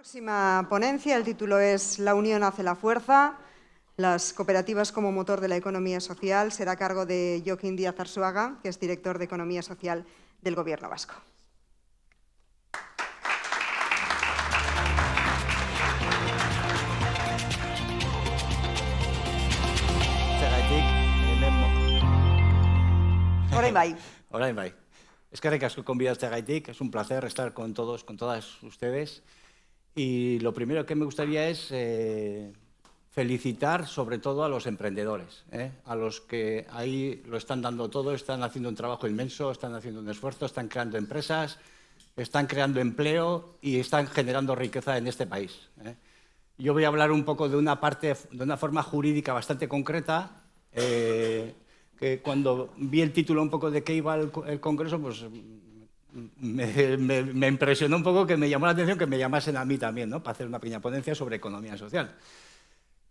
Próxima ponencia, el título es La unión hace la fuerza, las cooperativas como motor de la economía social. Será a cargo de Joaquín Díaz Arzuaga, que es director de Economía Social del Gobierno vasco. Orain bai. Orain bai. Eskerrik asko gonbidatzeagatik, es un placer estar con todos, con todas ustedes. Y lo primero que me gustaría es felicitar sobre todo a los emprendedores, a los que ahí lo están dando todo, están haciendo un trabajo inmenso, están haciendo un esfuerzo, están creando empresas, están creando empleo y están generando riqueza en este país. Yo voy a hablar un poco de una forma jurídica bastante concreta, que cuando vi el título un poco de qué iba el Congreso, pues me impresionó un poco, que me llamó la atención que me llamasen a mí también, ¿no?, para hacer una pequeña ponencia sobre economía social.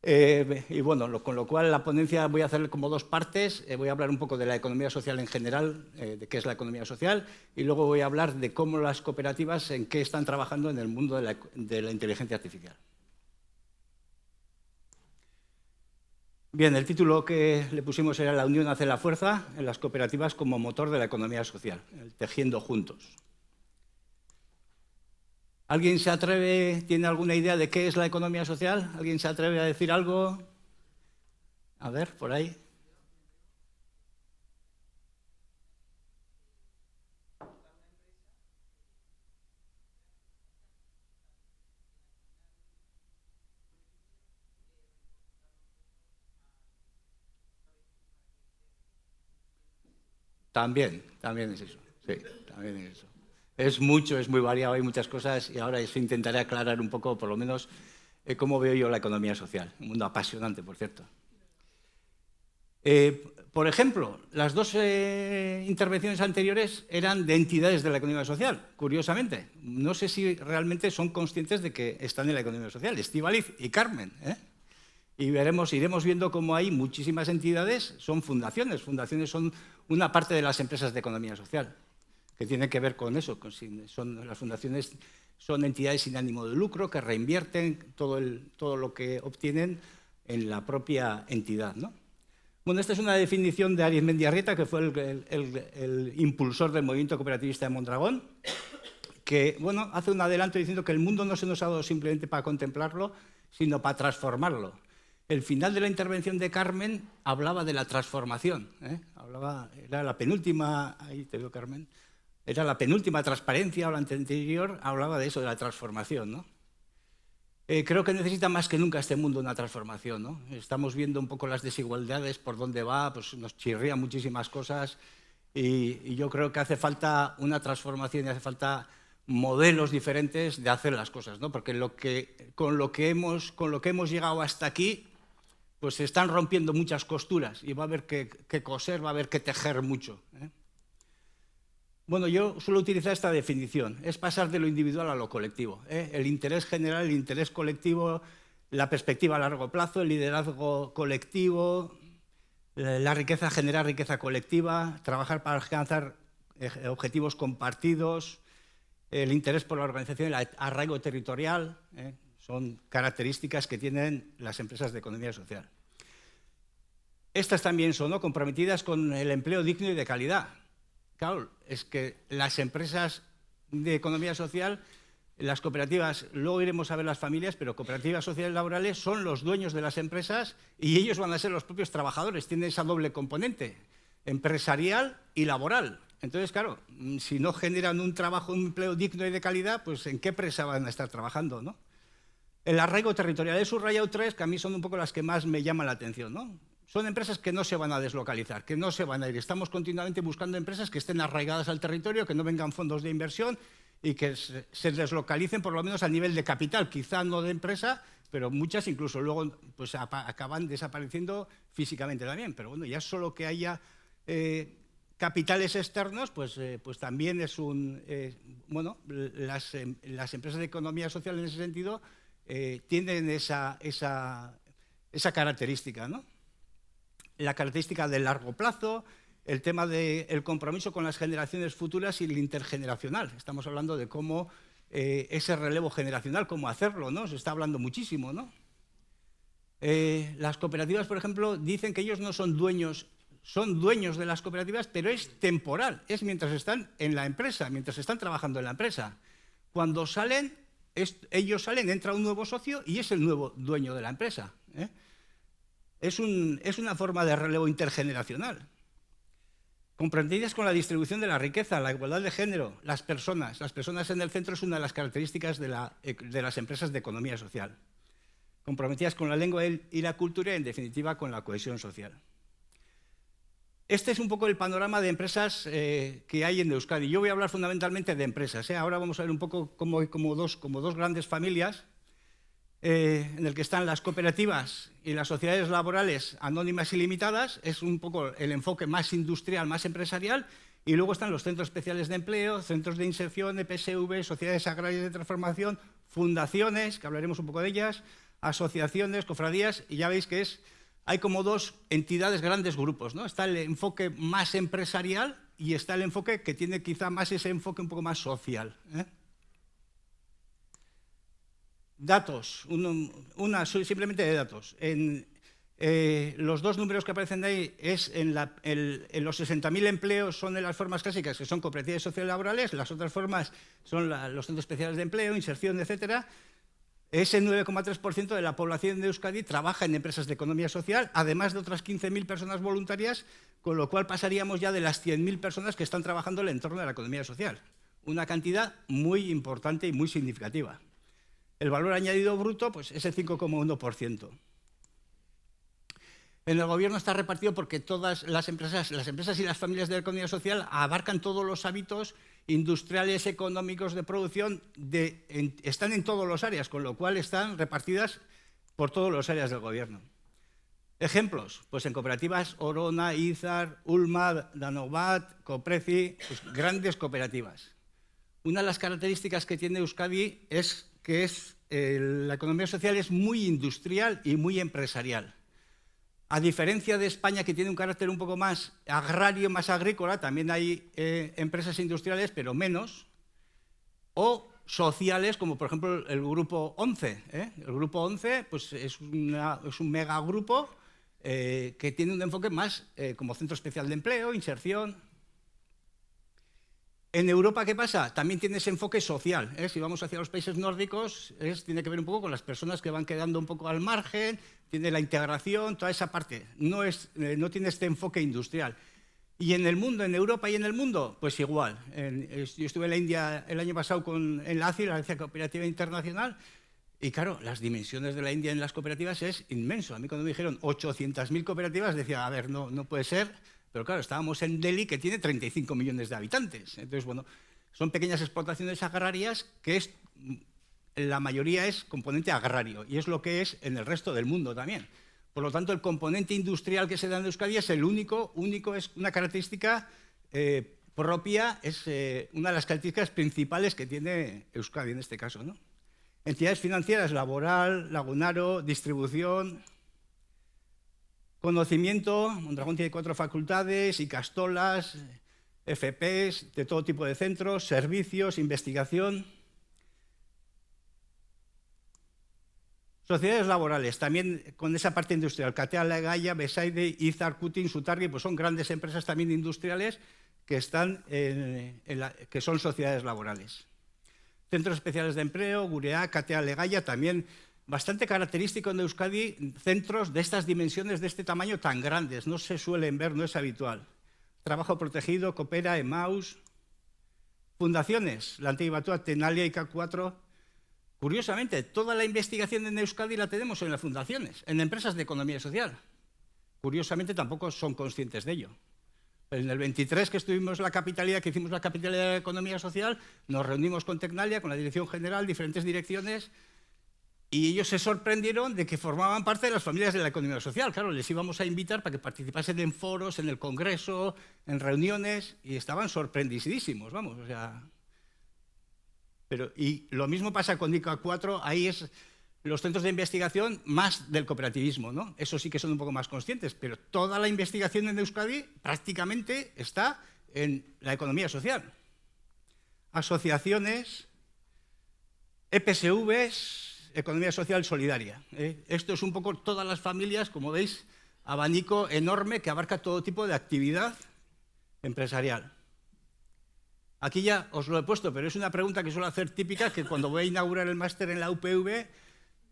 Y bueno, con lo cual la ponencia voy a hacer como dos partes. Voy a hablar un poco de la economía social en general, de qué es la economía social, y luego voy a hablar de cómo las cooperativas, en qué están trabajando en el mundo de la inteligencia artificial. Bien, el título que le pusimos era La unión hace la fuerza en las cooperativas como motor de la economía social, el tejiendo juntos. ¿Alguien se atreve, tiene alguna idea de qué es la economía social? ¿Alguien se atreve a decir algo? A ver, por ahí. También es eso, sí, también es eso. Es mucho, es muy variado, hay muchas cosas, y ahora eso intentaré aclarar un poco, por lo menos, cómo veo yo la economía social. Un mundo apasionante, por cierto. Por ejemplo, las dos intervenciones anteriores eran de entidades de la economía social, curiosamente. No sé si realmente son conscientes de que están en la economía social, Estíbaliz y Carmen, y iremos viendo cómo hay muchísimas entidades, son fundaciones. Fundaciones son una parte de las empresas de economía social, que tienen que ver con eso. Las fundaciones son entidades sin ánimo de lucro que reinvierten todo lo que obtienen en la propia entidad, ¿no? Bueno, esta es una definición de Arizmendi Arrieta, que fue el impulsor del movimiento cooperativista de Mondragón, que bueno, hace un adelanto diciendo que el mundo no se nos ha dado simplemente para contemplarlo, sino para transformarlo. El final de la intervención de Carmen hablaba de la transformación, era la penúltima, ahí te veo, Carmen, era la penúltima transparencia, o la anterior, hablaba de eso, de la transformación, ¿no? Creo que necesita más que nunca este mundo una transformación, ¿no? Estamos viendo un poco las desigualdades, por dónde va, pues nos chirrían muchísimas cosas, y yo creo que hace falta una transformación y hace falta modelos diferentes de hacer las cosas, ¿no? Porque con lo que hemos llegado hasta aquí, pues se están rompiendo muchas costuras y va a haber que coser, va a haber que tejer mucho. Bueno, yo suelo utilizar esta definición, es pasar de lo individual a lo colectivo. El interés general, el interés colectivo, la perspectiva a largo plazo, el liderazgo colectivo, la riqueza, generar riqueza colectiva, trabajar para alcanzar objetivos compartidos, el interés por la organización, el arraigo territorial, son características que tienen las empresas de economía social. Estas también son, ¿no?, comprometidas con el empleo digno y de calidad. Claro, es que las empresas de economía social, las cooperativas, luego iremos a ver las familias, pero cooperativas sociales laborales son los dueños de las empresas y ellos van a ser los propios trabajadores, tienen esa doble componente, empresarial y laboral. Entonces, claro, si no generan un trabajo, un empleo digno y de calidad, pues ¿en qué empresa van a estar trabajando, no? El arraigo territorial, he subrayado tres que a mí son un poco las que más me llaman la atención, ¿no? Son empresas que no se van a deslocalizar, que no se van a ir. Estamos continuamente buscando empresas que estén arraigadas al territorio, que no vengan fondos de inversión y que se deslocalicen por lo menos a nivel de capital, quizá no de empresa, pero muchas incluso luego pues, acaban desapareciendo físicamente también. Pero bueno, ya solo que haya capitales externos, pues también es un... bueno, las empresas de economía social en ese sentido tienen esa característica, ¿no? La característica del largo plazo, el tema del compromiso con las generaciones futuras y el intergeneracional. Estamos hablando de cómo ese relevo generacional, cómo hacerlo, ¿no? Se está hablando muchísimo, ¿no? Las cooperativas, por ejemplo, dicen que ellos no son dueños de las cooperativas, pero es temporal, es mientras están en la empresa, mientras están trabajando en la empresa. Cuando salen, ellos salen, entra un nuevo socio y es el nuevo dueño de la empresa, ¿eh? Es una forma de relevo intergeneracional. Comprendidas con la distribución de la riqueza, la igualdad de género, las personas en el centro es una de las características de las empresas de economía social. Comprometidas con la lengua y la cultura y, en definitiva, con la cohesión social. Este es un poco el panorama de empresas que hay en Euskadi. Yo voy a hablar fundamentalmente de empresas, ¿eh? Ahora vamos a ver un poco como dos grandes familias, en el que están las cooperativas y las sociedades laborales anónimas y limitadas. Es un poco el enfoque más industrial, más empresarial, y luego están los centros especiales de empleo, centros de inserción, EPSV, sociedades agrarias de transformación, fundaciones, que hablaremos un poco de ellas, asociaciones, cofradías, y ya veis que hay como dos entidades, grandes grupos, ¿no? Está el enfoque más empresarial y está el enfoque que tiene quizá más ese enfoque un poco más social, ¿eh? Datos, simplemente de datos. Los dos números que aparecen de ahí es en los 60.000 empleos son de las formas clásicas, que son cooperativas sociales laborales, las otras formas son los centros especiales de empleo, inserción, etcétera. Ese 9,3% de la población de Euskadi trabaja en empresas de economía social, además de otras 15.000 personas voluntarias, con lo cual pasaríamos ya de las 100.000 personas que están trabajando en el entorno de la economía social. Una cantidad muy importante y muy significativa. El valor añadido bruto pues, es el 5,1%. En el gobierno está repartido porque todas las empresas y las familias de la economía social abarcan todos los hábitos industriales, económicos, de producción, están en todas las áreas, con lo cual están repartidas por todas las áreas del gobierno. Ejemplos, pues en cooperativas Orona, Izar, Ulma, Danovat, Copreci, pues grandes cooperativas. Una de las características que tiene Euskadi es que la economía social es muy industrial y muy empresarial. A diferencia de España, que tiene un carácter un poco más agrario, más agrícola, también hay empresas industriales, pero menos, o sociales, como por ejemplo el Grupo 11. El Grupo 11 pues, es un megagrupo que tiene un enfoque más como centro especial de empleo, inserción. En Europa, ¿qué pasa? También tiene ese enfoque social, ¿eh? Si vamos hacia los países nórdicos, tiene que ver un poco con las personas que van quedando un poco al margen, tiene la integración, toda esa parte. No tiene este enfoque industrial. Y en el mundo, en Europa y en el mundo, pues igual. Yo estuve en la India el año pasado en la ACI, la Agencia Cooperativa Internacional, y claro, las dimensiones de la India en las cooperativas es inmenso. A mí cuando me dijeron 800.000 cooperativas, decía, a ver, no puede ser. Pero claro, estábamos en Delhi, que tiene 35 millones de habitantes. Entonces, bueno, son pequeñas explotaciones agrarias que la mayoría es componente agrario y es lo que es en el resto del mundo también. Por lo tanto, el componente industrial que se da en Euskadi es el único es una característica propia, es una de las características principales que tiene Euskadi en este caso, ¿no? Entidades financieras, Laboral, Lagunaro, distribución. Conocimiento, Mondragón tiene 4 facultades, Icastolas, FPs, de todo tipo de centros, servicios, investigación. Sociedades laborales, también con esa parte industrial, Catea Legaia, Besaide, Izar, Kutin, Sutargi, pues son grandes empresas también industriales que son sociedades laborales. Centros especiales de empleo, Gurea, Catea Legaia, también bastante característico en Euskadi, centros de estas dimensiones, de este tamaño tan grandes, no se suelen ver, no es habitual. Trabajo protegido, Coopera, Emaus. Fundaciones, la antigua Tenalia y K4. Curiosamente, toda la investigación en Euskadi la tenemos en las fundaciones, en empresas de economía social. Curiosamente, tampoco son conscientes de ello. En el 23, que estuvimos que hicimos la capitalidad de la economía social, nos reunimos con Tecnalia, con la dirección general, diferentes direcciones, y ellos se sorprendieron de que formaban parte de las familias de la economía social. Claro, les íbamos a invitar para que participasen en foros, en el congreso, en reuniones, y estaban sorprendidísimos, vamos, o sea. Y lo mismo pasa con ICA 4, ahí es los centros de investigación más del cooperativismo, ¿no? Eso sí que son un poco más conscientes, pero toda la investigación en Euskadi prácticamente está en la economía social. Asociaciones. EPSVs, Economía Social Solidaria. Esto es un poco todas las familias, como veis, abanico enorme que abarca todo tipo de actividad empresarial. Aquí ya os lo he puesto, pero es una pregunta que suelo hacer típica, que cuando voy a inaugurar el máster en la UPV,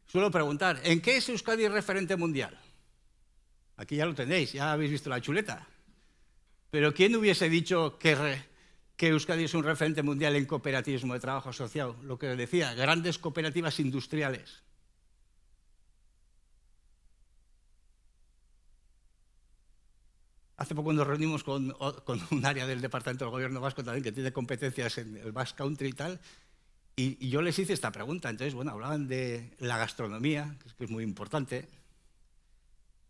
suelo preguntar, ¿en qué es Euskadi referente mundial? Aquí ya lo tenéis, ya habéis visto la chuleta. Pero ¿quién hubiese dicho que Euskadi es un referente mundial en cooperativismo de trabajo asociado? Lo que decía, grandes cooperativas industriales. Hace poco nos reunimos con un área del Departamento del Gobierno Vasco también que tiene competencias en el Basque Country y tal, y yo les hice esta pregunta. Entonces, bueno, hablaban de la gastronomía, que es muy importante,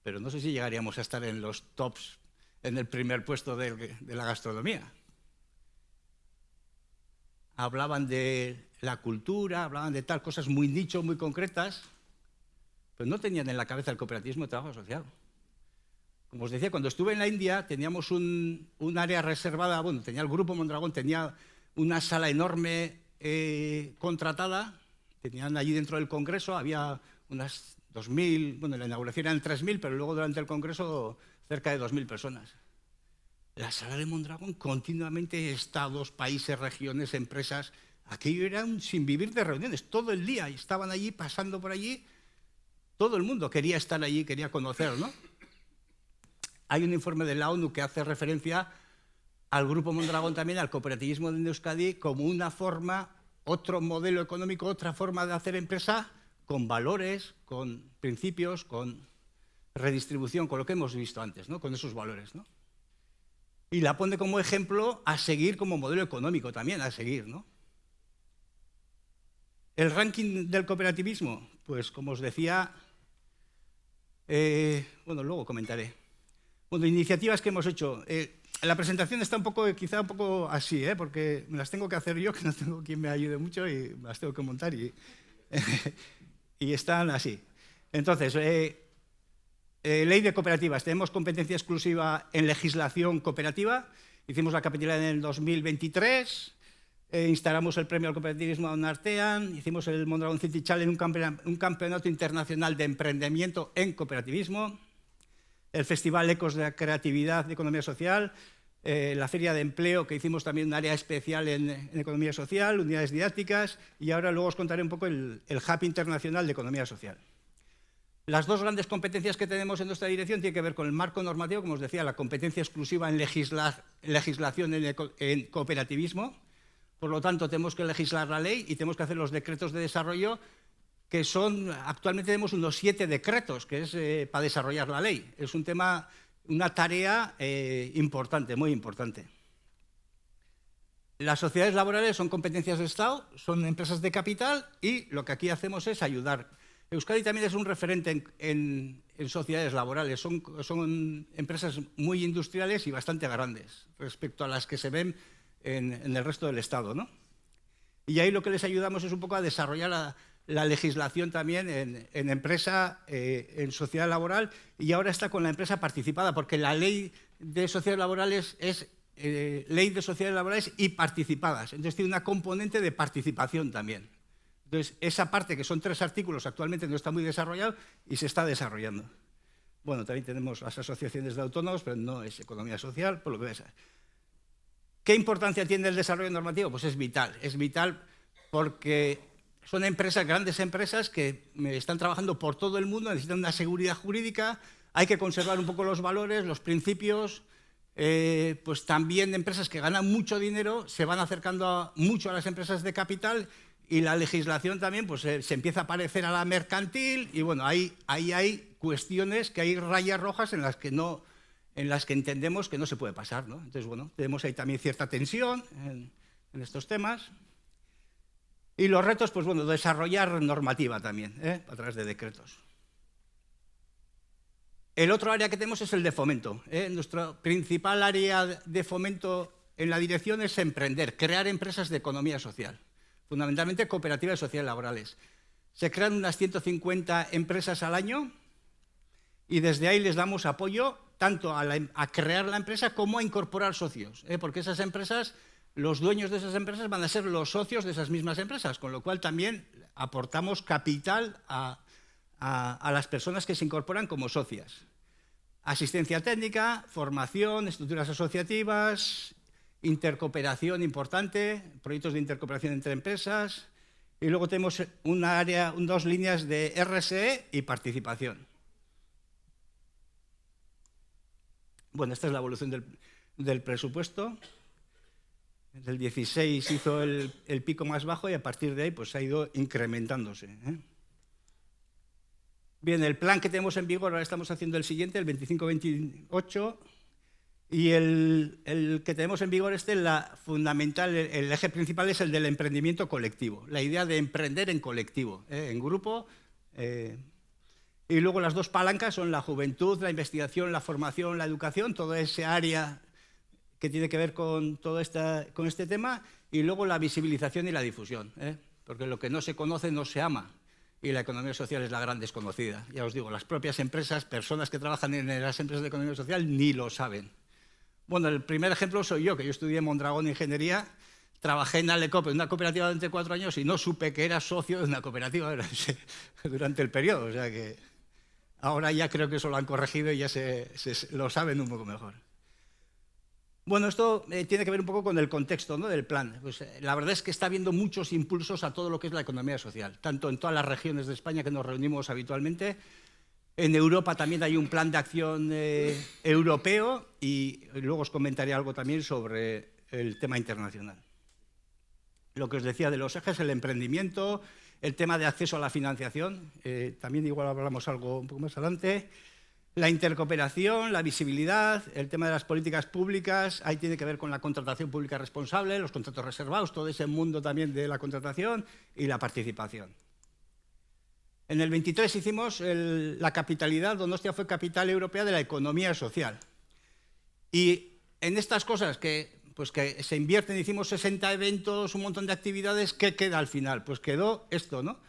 pero no sé si llegaríamos a estar en los tops, en el primer puesto de la gastronomía. Hablaban de la cultura, hablaban de tal, cosas muy nicho, muy concretas, pero no tenían en la cabeza el cooperativismo de trabajo asociado. Como os decía, cuando estuve en la India teníamos un área reservada, bueno, tenía el Grupo Mondragón, tenía una sala enorme contratada, tenían allí dentro del Congreso, había unas 2.000, bueno, la inauguración eran 3.000, pero luego durante el Congreso cerca de 2.000 personas. La sala de Mondragón, continuamente estados, países, regiones, empresas, aquello era un sin vivir de reuniones, todo el día, y estaban allí, pasando por allí, todo el mundo quería estar allí, quería conocer, ¿no? Hay un informe de la ONU que hace referencia al Grupo Mondragón también, al cooperativismo de Euskadi, como una forma, otro modelo económico, otra forma de hacer empresa con valores, con principios, con redistribución, con lo que hemos visto antes, ¿no? Con esos valores, ¿no? Y la pone como ejemplo a seguir como modelo económico también, a seguir, ¿no? El ranking del cooperativismo, pues como os decía, bueno, luego comentaré. Bueno, iniciativas que hemos hecho. La presentación está quizá un poco así, porque me las tengo que hacer yo, que no tengo quien me ayude mucho y me las tengo que montar y están así. Entonces, ley de cooperativas. Tenemos competencia exclusiva en legislación cooperativa. Hicimos la capitalidad en el 2023. Instalamos el premio al cooperativismo Don Artean. Hicimos el Mondragón City Challenge, un campeonato internacional de emprendimiento en cooperativismo. El Festival Ecos de la Creatividad de Economía Social, la Feria de Empleo, que hicimos también un área especial en Economía Social, unidades didácticas, y ahora luego os contaré un poco el Hub Internacional de Economía Social. Las dos grandes competencias que tenemos en nuestra dirección tienen que ver con el marco normativo, como os decía, la competencia exclusiva en legislación en cooperativismo. Por lo tanto, tenemos que legislar la ley y tenemos que hacer los decretos de desarrollo, que son, actualmente tenemos unos 7 decretos, que es para desarrollar la ley. Es un tema, una tarea importante, muy importante. Las sociedades laborales son competencias de Estado, son empresas de capital y lo que aquí hacemos es ayudar. Euskadi también es un referente en sociedades laborales, son empresas muy industriales y bastante grandes respecto a las que se ven en el resto del Estado, ¿no? Y ahí lo que les ayudamos es un poco a desarrollar la legislación también en empresa, en sociedad laboral, y ahora está con la empresa participada, porque la ley de sociedades laborales es ley de sociedades laborales y participadas. Entonces tiene una componente de participación también. Entonces esa parte, que son 3 artículos, actualmente no está muy desarrollado y se está desarrollando. Bueno, también tenemos las asociaciones de autónomos, pero no es economía social, por lo que ves. ¿Qué importancia tiene el desarrollo normativo? Pues es vital porque son empresas, grandes empresas que están trabajando por todo el mundo, necesitan una seguridad jurídica, hay que conservar un poco los valores, los principios, pues también empresas que ganan mucho dinero se van acercando mucho a las empresas de capital y la legislación también pues, se empieza a parecer a la mercantil y bueno, ahí hay cuestiones, que hay rayas rojas en las que entendemos que no se puede pasar, ¿no? Entonces, bueno, tenemos ahí también cierta tensión en estos temas. Y los retos, pues bueno, desarrollar normativa también, a través de decretos. El otro área que tenemos es el de fomento. Nuestro principal área de fomento en la dirección es emprender, crear empresas de economía social, fundamentalmente cooperativas sociales laborales. Se crean unas 150 empresas al año y desde ahí les damos apoyo tanto a crear la empresa como a incorporar socios, porque esas empresas los dueños de esas empresas van a ser los socios de esas mismas empresas, con lo cual también aportamos capital a las personas que se incorporan como socias. Asistencia técnica, formación, estructuras asociativas, intercooperación importante, proyectos de intercooperación entre empresas, y luego tenemos dos líneas de RSE y participación. Bueno, esta es la evolución del presupuesto. Desde el 16 hizo el pico más bajo y a partir de ahí pues, ha ido incrementándose, ¿eh? Bien, el plan que tenemos en vigor, ahora estamos haciendo el siguiente, el 25-28, y el que tenemos en vigor fundamental, el eje principal es el del emprendimiento colectivo, la idea de emprender en colectivo, en grupo. Y luego las dos palancas son la juventud, la investigación, la formación, la educación, toda esa área que tiene que ver con todo con este tema, y luego la visibilización y la difusión, porque lo que no se conoce no se ama, y la economía social es la gran desconocida. Ya os digo, las propias empresas, personas que trabajan en las empresas de economía social, ni lo saben. Bueno, el primer ejemplo soy yo, que yo estudié en Mondragón Ingeniería, trabajé en Alecop, en una cooperativa durante 4 años, y no supe que era socio de una cooperativa durante el periodo, o sea que ahora ya creo que eso lo han corregido y ya lo saben un poco mejor. Bueno, esto tiene que ver un poco con el contexto, ¿no?, del plan. Pues, la verdad es que está habiendo muchos impulsos a todo lo que es la economía social, tanto en todas las regiones de España que nos reunimos habitualmente. En Europa también hay un plan de acción europeo, y luego os comentaré algo también sobre el tema internacional. Lo que os decía de los ejes, el emprendimiento, el tema de acceso a la financiación, también igual hablamos algo un poco más adelante. La intercooperación, la visibilidad, el tema de las políticas públicas, ahí tiene que ver con la contratación pública responsable, los contratos reservados, todo ese mundo también de la contratación y la participación. En el 23 hicimos la capitalidad, Donostia fue capital europea de la economía social. Y en estas cosas que se invierten, hicimos 60 eventos, un montón de actividades, ¿qué queda al final? Pues quedó esto, ¿no?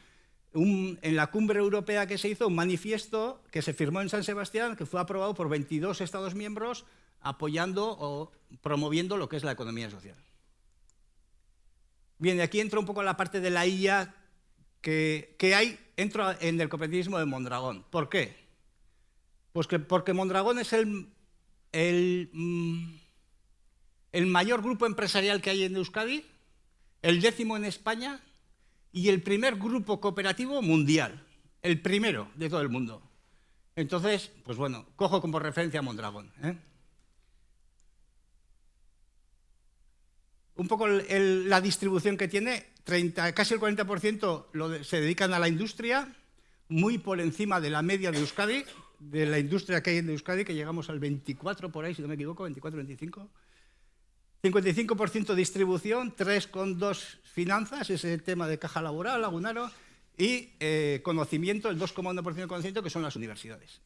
En la cumbre europea que se hizo, un manifiesto que se firmó en San Sebastián, que fue aprobado por 22 Estados miembros, apoyando o promoviendo lo que es la economía social. Bien, aquí entra un poco la parte de la IA que entro en el cooperativismo de Mondragón. ¿Por qué? Pues porque Mondragón es el mayor grupo empresarial que hay en Euskadi, el 10º en España, y el primer grupo cooperativo mundial, el primero de todo el mundo. Entonces, pues bueno, cojo como referencia a Mondragón, ¿eh? Un poco la distribución que tiene, casi el 40% se dedican a la industria, muy por encima de la media de Euskadi, de la industria que hay en Euskadi, que llegamos al 24 por ahí, si no me equivoco, 24-25. 55% distribución, 3,2 finanzas, ese tema de caja laboral, Lagunaro, y conocimiento, el 2,1% de conocimiento, que son las universidades.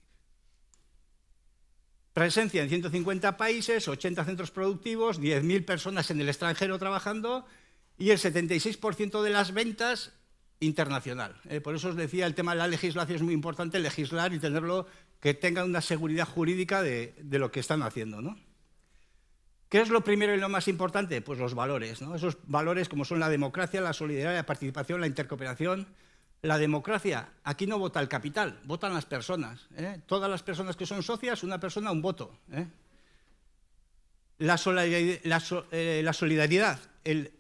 Presencia en 150 países, 80 centros productivos, 10.000 personas en el extranjero trabajando, y el 76% de las ventas internacional. Por eso os decía, el tema de la legislación es muy importante, legislar y tenerlo, que tenga una seguridad jurídica de lo que están haciendo, ¿no? ¿Qué es lo primero y lo más importante? Pues los valores, ¿no? Esos valores como son la democracia, la solidaridad, la participación, la intercooperación. La democracia, aquí no vota el capital, votan las personas, ¿eh? Todas las personas que son socias, una persona, un voto, ¿eh? La solidaridad,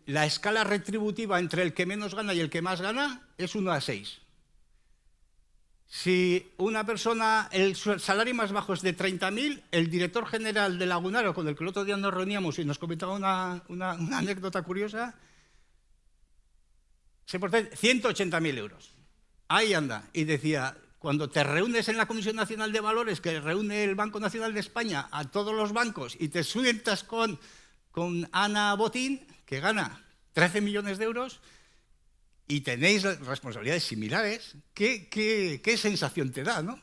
la escala retributiva entre el que menos gana y el que más gana es 1:6. Si una persona, el salario más bajo es de 30.000, el director general de Lagunaro, con el que el otro día nos reuníamos y nos comentaba una anécdota curiosa, se porta 180.000 euros. Ahí anda. Y decía, cuando te reúnes en la Comisión Nacional de Valores, que reúne el Banco Nacional de España a todos los bancos, y te sientas con Ana Botín, que gana 13 millones de euros, y tenéis responsabilidades similares, ¿qué sensación te da, no?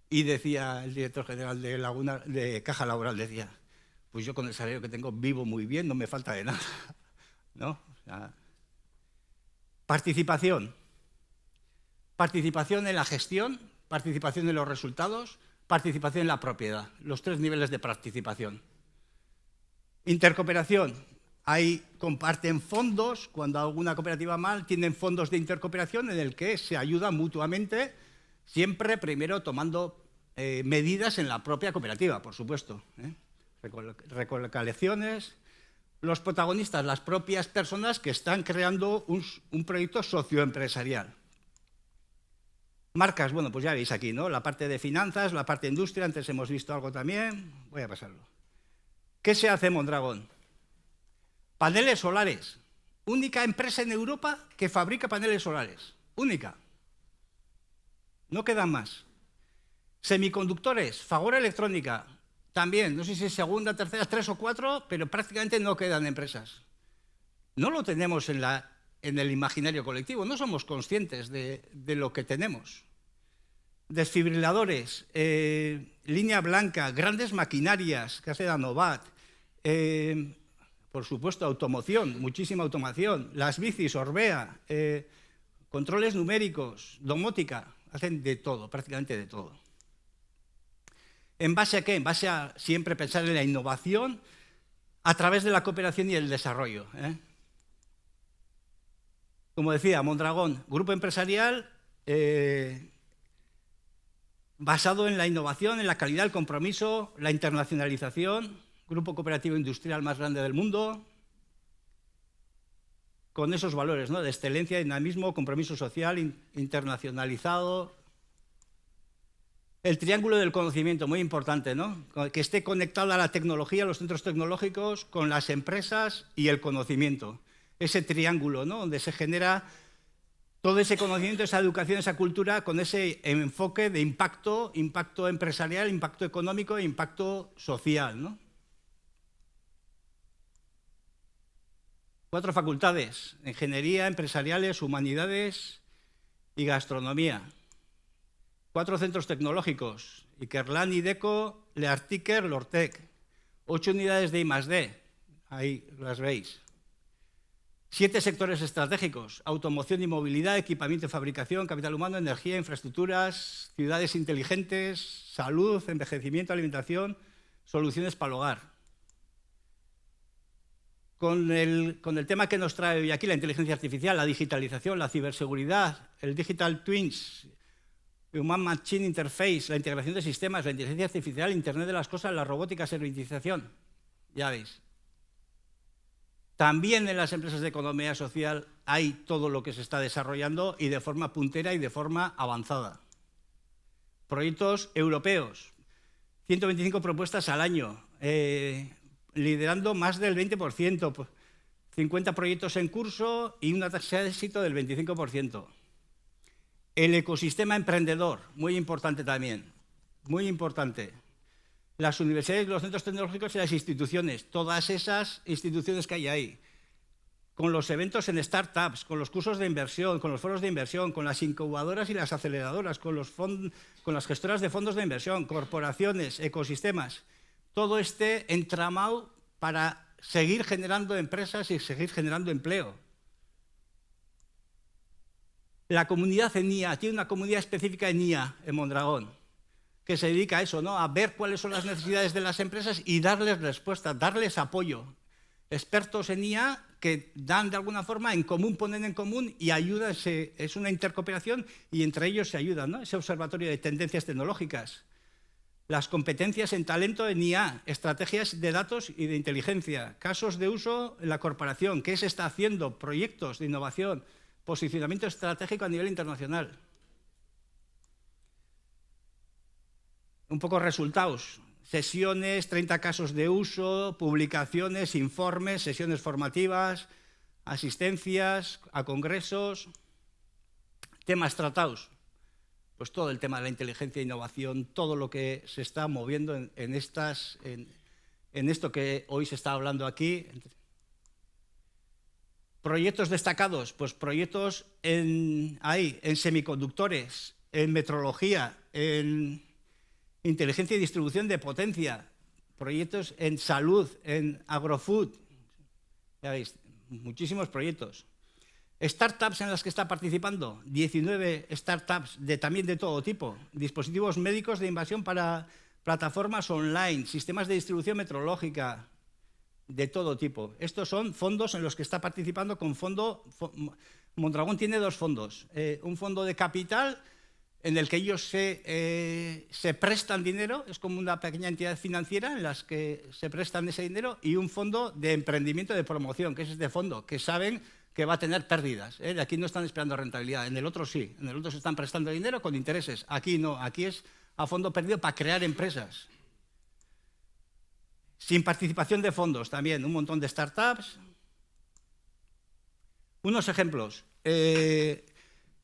Y decía el director general de Caja Laboral, decía, pues yo con el salario que tengo vivo muy bien, no me falta de nada, ¿no? O sea, participación. Participación en la gestión, participación en los resultados, participación en la propiedad, los 3 niveles de participación. Intercooperación. comparten fondos. Cuando alguna cooperativa mal, tienen fondos de intercooperación en el que se ayudan mutuamente, siempre primero tomando medidas en la propia cooperativa, por supuesto. Recolecciones. Los protagonistas, las propias personas que están creando un proyecto socioempresarial. Marcas, bueno, pues ya veis aquí, ¿no? La parte de finanzas, la parte de industria, antes hemos visto algo también. Voy a pasarlo. ¿Qué se hace en Mondragón? Paneles solares. Única empresa en Europa que fabrica paneles solares. Única. No quedan más. Semiconductores, Fagora Electrónica. También, no sé si es segunda, tercera, 3 o 4, pero prácticamente no quedan empresas. No lo tenemos en el imaginario colectivo, no somos conscientes de lo que tenemos. Desfibriladores, línea blanca, grandes maquinarias que hace Danovat, por supuesto automoción, muchísima automoción, las bicis, Orbea, controles numéricos, domótica, hacen de todo, prácticamente de todo. ¿En base a qué? En base a siempre pensar en la innovación a través de la cooperación y el desarrollo. Como decía, Mondragón, grupo empresarial basado en la innovación, en la calidad, el compromiso, la internacionalización, grupo cooperativo industrial más grande del mundo, con esos valores, ¿no? De excelencia, dinamismo, compromiso social, internacionalizado. El triángulo del conocimiento, muy importante, ¿no? Que esté conectado a la tecnología, los centros tecnológicos, con las empresas y el conocimiento. Ese triángulo, ¿no? Donde se genera todo ese conocimiento, esa educación, esa cultura, con ese enfoque de impacto empresarial, impacto económico e impacto social, ¿no? 4 facultades: ingeniería, empresariales, humanidades y gastronomía. 4 centros tecnológicos: Ikerlan, Ideco, Leartiker, Lortec. 8 unidades de I+D, ahí las veis. 7 sectores estratégicos: automoción y movilidad, equipamiento y fabricación, capital humano, energía, infraestructuras, ciudades inteligentes, salud, envejecimiento, alimentación, soluciones para el hogar. Con el tema que nos trae hoy aquí, la inteligencia artificial, la digitalización, la ciberseguridad, el Digital Twins, Human Machine Interface, la integración de sistemas, la inteligencia artificial, Internet de las cosas, la robótica, servitización. Ya veis. También en las empresas de economía social hay todo lo que se está desarrollando y de forma puntera y de forma avanzada. Proyectos europeos, 125 propuestas al año, liderando más del 20%, 50 proyectos en curso y una tasa de éxito del 25%. El ecosistema emprendedor, muy importante también, muy importante. Las universidades, los centros tecnológicos y las instituciones, todas esas instituciones que hay ahí, con los eventos en startups, con los cursos de inversión, con los foros de inversión, con las incubadoras y las aceleradoras, con las gestoras de fondos de inversión, corporaciones, ecosistemas, todo este entramado para seguir generando empresas y seguir generando empleo. La comunidad en IA, tiene una comunidad específica en IA, en Mondragón, que se dedica a eso, ¿no? A ver cuáles son las necesidades de las empresas y darles respuesta, darles apoyo. Expertos en IA que dan de alguna forma en común, ponen en común y ayudan, es una intercooperación y entre ellos se ayudan, ¿no? Ese observatorio de tendencias tecnológicas. Las competencias en talento en IA, estrategias de datos y de inteligencia, casos de uso en la corporación, qué se está haciendo, proyectos de innovación, posicionamiento estratégico a nivel internacional. Un poco resultados, sesiones, 30 casos de uso, publicaciones, informes, sesiones formativas, asistencias a congresos, temas tratados. Pues todo el tema de la inteligencia e innovación, todo lo que se está moviendo en esto que hoy se está hablando aquí. Proyectos destacados, pues proyectos en semiconductores, en metrología, en inteligencia y distribución de potencia, proyectos en salud, en agrofood, ya veis, muchísimos proyectos. Startups en las que está participando, 19 startups también de todo tipo, dispositivos médicos de invasión para plataformas online, sistemas de distribución metrológica, de todo tipo. Estos son fondos en los que está participando con Mondragón tiene dos fondos. Un fondo de capital en el que ellos se prestan dinero, es como una pequeña entidad financiera en las que se prestan ese dinero, y un fondo de emprendimiento de promoción, que es este fondo, que saben que va a tener pérdidas. De aquí no están esperando rentabilidad, en el otro sí, en el otro se están prestando dinero con intereses, aquí no, aquí es a fondo perdido para crear empresas. Sin participación de fondos también, un montón de startups. Unos ejemplos.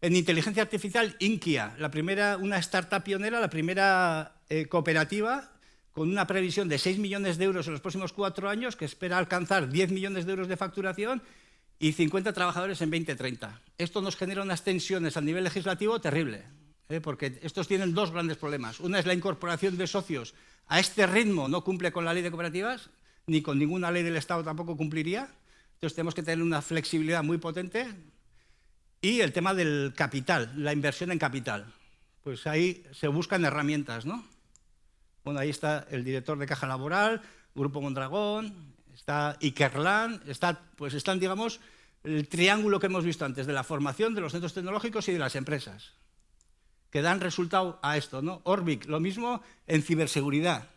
En inteligencia artificial, Inkia, una startup pionera, la primera cooperativa con una previsión de 6 millones de euros en los próximos 4 años, que espera alcanzar 10 millones de euros de facturación y 50 trabajadores en 2030. Esto nos genera unas tensiones a nivel legislativo terrible, porque estos tienen dos grandes problemas. Una es la incorporación de socios. A este ritmo no cumple con la ley de cooperativas, ni con ninguna ley del Estado tampoco cumpliría. Entonces tenemos que tener una flexibilidad muy potente. Y el tema del capital, la inversión en capital. Pues ahí se buscan herramientas, ¿no? Bueno, ahí está el director de Caja Laboral, Grupo Mondragón, está Ikerlan, están, digamos, el triángulo que hemos visto antes, de la formación, de los centros tecnológicos y de las empresas, que dan resultado a esto, ¿no? Orbic, lo mismo en ciberseguridad.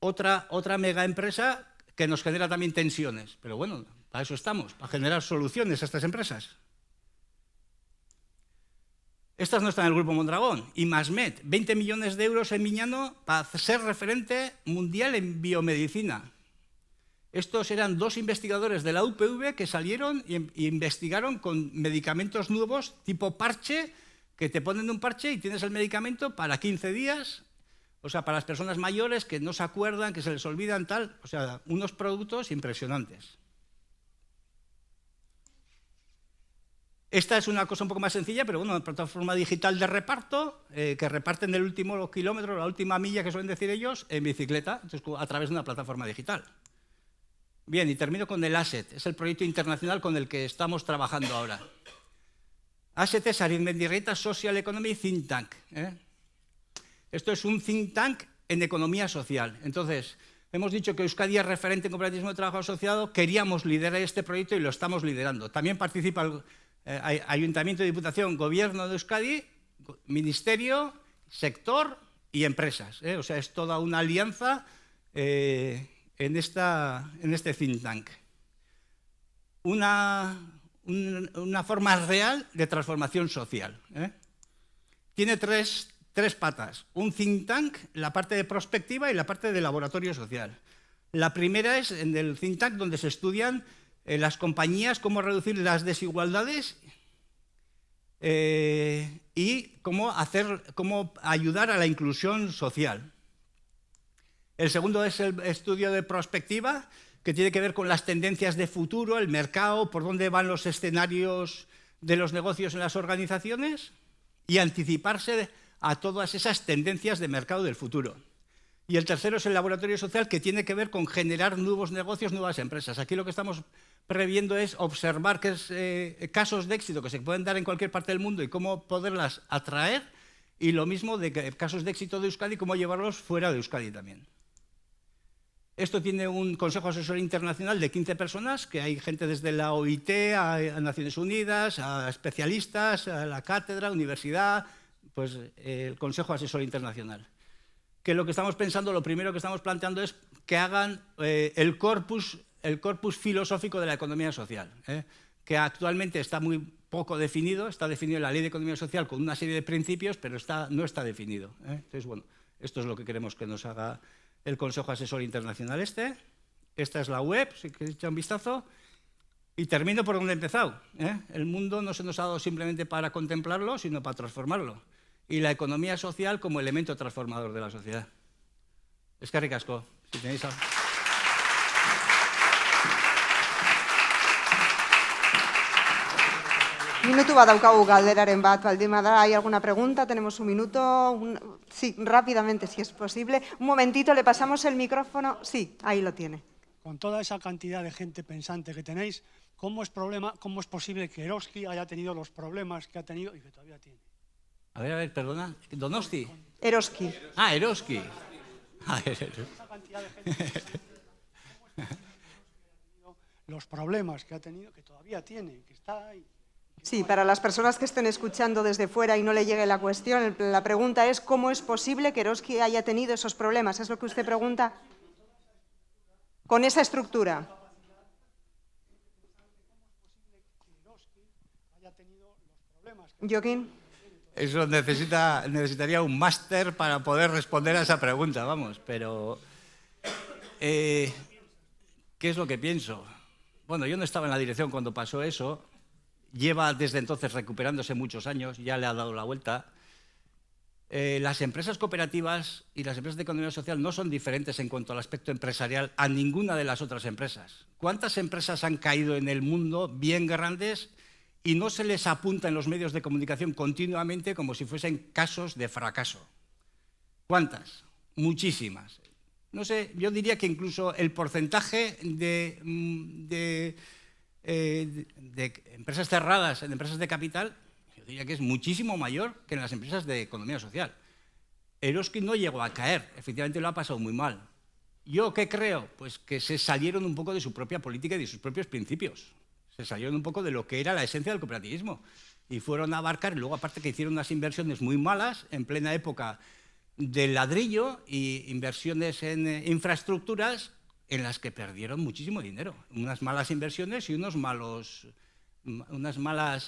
Otra mega empresa que nos genera también tensiones, pero bueno, para eso estamos, para generar soluciones a estas empresas. Estas no están en el Grupo Mondragón. Y Masmed, 20 millones de euros en Miñano para ser referente mundial en biomedicina. Estos eran 2 investigadores de la UPV que salieron y investigaron con medicamentos nuevos tipo parche, que te ponen un parche y tienes el medicamento para 15 días, o sea, para las personas mayores que no se acuerdan, que se les olvidan, tal, o sea, unos productos impresionantes. Esta es una cosa un poco más sencilla, pero bueno, una plataforma digital de reparto, que reparten el último kilómetro, la última milla, que suelen decir ellos, en bicicleta, entonces, a través de una plataforma digital. Bien, y termino con el ASET, es el proyecto internacional con el que estamos trabajando ahora. ASET es Arizmendirreta Social Economy Think Tank. Esto es un think tank en economía social. Entonces, hemos dicho que Euskadi es referente en cooperativismo de trabajo asociado, queríamos liderar este proyecto y lo estamos liderando. También participa el Ayuntamiento, Diputación, Gobierno de Euskadi, Ministerio, sector y empresas. O sea, es toda una alianza en este think tank. Una forma real de transformación social. Tiene tres patas. Un think tank, la parte de prospectiva y la parte de laboratorio social. La primera es en el think tank donde se estudian las compañías, cómo reducir las desigualdades y cómo ayudar a la inclusión social. El segundo es el estudio de prospectiva, que tiene que ver con las tendencias de futuro, el mercado, por dónde van los escenarios de los negocios en las organizaciones y anticiparse a todas esas tendencias de mercado del futuro. Y el tercero es el laboratorio social, que tiene que ver con generar nuevos negocios, nuevas empresas. Aquí lo que estamos previendo es observar casos de éxito que se pueden dar en cualquier parte del mundo y cómo poderlas atraer, y lo mismo de casos de éxito de Euskadi, cómo llevarlos fuera de Euskadi también. Esto tiene un consejo asesor internacional de 15 personas, que hay gente desde la OIT a Naciones Unidas, a especialistas, a la cátedra, universidad, pues el consejo asesor internacional. Que lo que estamos pensando, lo primero que estamos planteando es que hagan el corpus filosófico de la economía social, que actualmente está muy poco definido, está definido en la Ley de Economía Social con una serie de principios, pero no está definido. Entonces, bueno, esto es lo que queremos que nos haga el Consejo Asesor Internacional este. Esta es la web, si queréis echar un vistazo. Y termino por donde he empezado. El mundo no se nos ha dado simplemente para contemplarlo, sino para transformarlo. Y la economía social como elemento transformador de la sociedad. Eskerrik asko. Si tenéis algo. Minutu bat daukagu galderaren bat, baldin bada. ¿Hay alguna pregunta? Tenemos un minuto. Sí, rápidamente, si es posible. Un momentito, le pasamos el micrófono. Sí, ahí lo tiene. Con toda esa cantidad de gente pensante que tenéis, ¿cómo es posible que Eroski haya tenido los problemas que ha tenido y que todavía tiene? A ver, perdona. ¿Donosti? Eroski. Ah, Eroski. Esa cantidad de gente. Los problemas que ha tenido, que todavía tiene, que está ahí. Sí, para las personas que estén escuchando desde fuera y no le llegue la cuestión, la pregunta es ¿cómo es posible que Eroski haya tenido esos problemas? ¿Es lo que usted pregunta? Con esa estructura. Joaquín. Eso necesitaría un máster para poder responder a esa pregunta, vamos, pero ¿qué es lo que pienso? Bueno, yo no estaba en la dirección cuando pasó eso, lleva desde entonces recuperándose muchos años, ya le ha dado la vuelta. Las empresas cooperativas y las empresas de economía social no son diferentes en cuanto al aspecto empresarial a ninguna de las otras empresas. ¿Cuántas empresas han caído en el mundo bien grandes y no se les apunta en los medios de comunicación continuamente como si fuesen casos de fracaso? ¿Cuántas? Muchísimas. No sé, yo diría que incluso el porcentaje de empresas cerradas en empresas de capital, yo diría que es muchísimo mayor que en las empresas de economía social. Eroski no llegó a caer, efectivamente lo ha pasado muy mal. ¿Yo qué creo? Pues que se salieron un poco de su propia política y de sus propios principios. Se salieron un poco de lo que era la esencia del cooperativismo y fueron a abarcar, y luego aparte que hicieron unas inversiones muy malas en plena época del ladrillo y inversiones en infraestructuras en las que perdieron muchísimo dinero. Unas malas inversiones y unas malas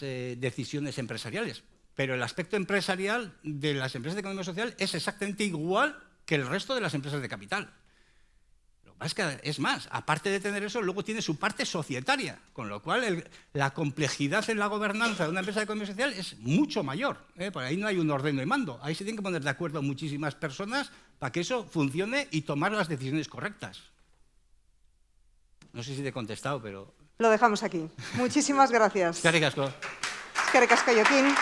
decisiones empresariales. Pero el aspecto empresarial de las empresas de economía social es exactamente igual que el resto de las empresas de capital. Es más, aparte de tener eso, luego tiene su parte societaria, con lo cual la complejidad en la gobernanza de una empresa de economía social es mucho mayor. Por ahí no hay un ordeno y mando, ahí se tienen que poner de acuerdo muchísimas personas para que eso funcione y tomar las decisiones correctas. No sé si te he contestado, pero... Lo dejamos aquí. Muchísimas gracias. Eskerrik asko. Eskerrik asko, Joaquín.